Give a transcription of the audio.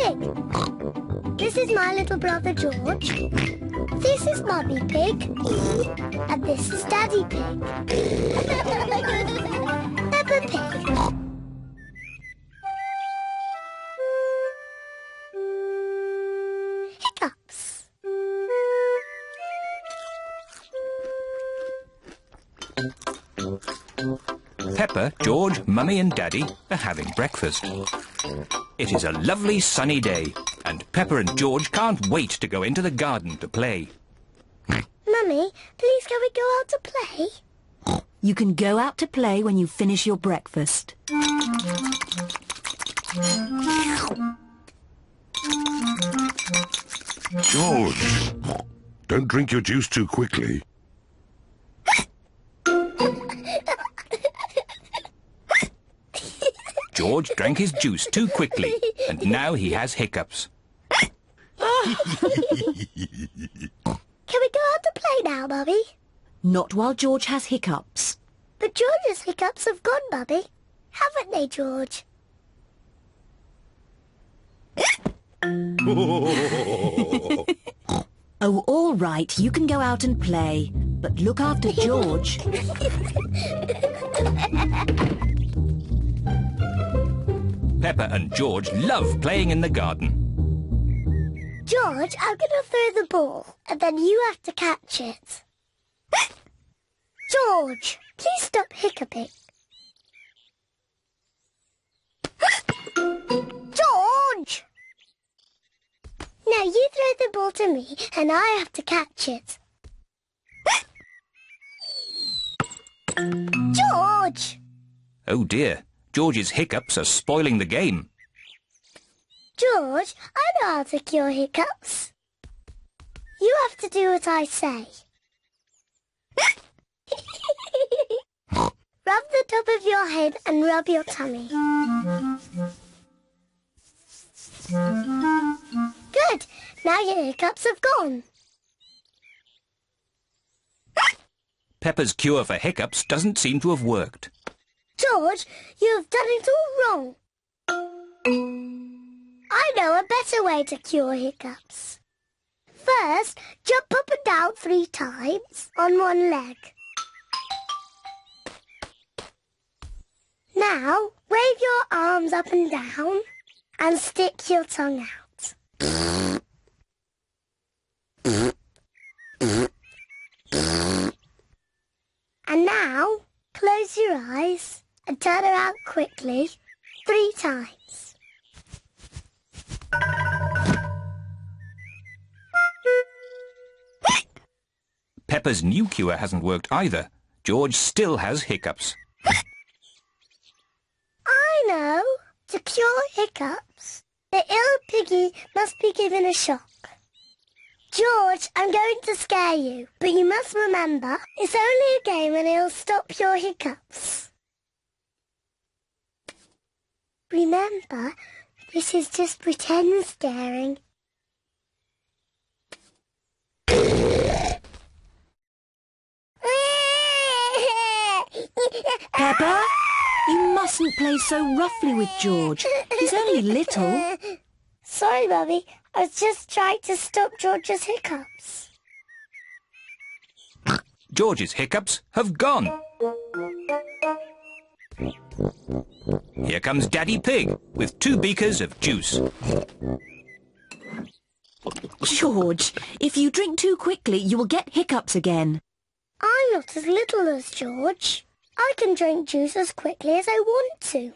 Pig. This is my little brother George. This is Mummy Pig. And this is Daddy Pig. Peppa Pig. Hiccups. Peppa, George, Mummy and Daddy are having breakfast. It is a lovely sunny day, and Peppa and George can't wait to go into the garden to play. Mummy, please can we go out to play? You can go out to play when you finish your breakfast. George, don't drink your juice too quickly. George drank his juice too quickly, and now he has hiccups. Can we go out to play now, Mummy? Not while George has hiccups. But George's hiccups have gone, Mummy. Haven't they, George? Oh, all right, you can go out and play, but look after George. Peppa and George love playing in the garden. George, I'm going to throw the ball, and then you have to catch it. George, please stop hiccuping. George! Now you throw the ball to me, and I have to catch it. George! Oh dear, George's hiccups are spoiling the game. George, I know how to cure hiccups. You have to do what I say. Rub the top of your head and rub your tummy. Good. Now your hiccups have gone. Peppa's cure for hiccups doesn't seem to have worked. George, you have done it all wrong. I know a better way to cure hiccups. First, jump up and down 3 times on one leg. Now, wave your arms up and down and stick your tongue out. And now, close your eyes and turn around quickly 3 times. Peppa's new cure hasn't worked either. George still has hiccups. I know. To cure hiccups, the ill piggy must be given a shock. George, I'm going to scare you, but you must remember, it's only a game and it'll stop your hiccups. Remember, this is just pretend scaring. Peppa, you mustn't play so roughly with George. He's only little. Sorry, Mummy. I was just trying to stop George's hiccups. George's hiccups have gone. Here comes Daddy Pig with 2 beakers of juice. George, if you drink too quickly, you will get hiccups again. I'm not as little as George. I can drink juice as quickly as I want to.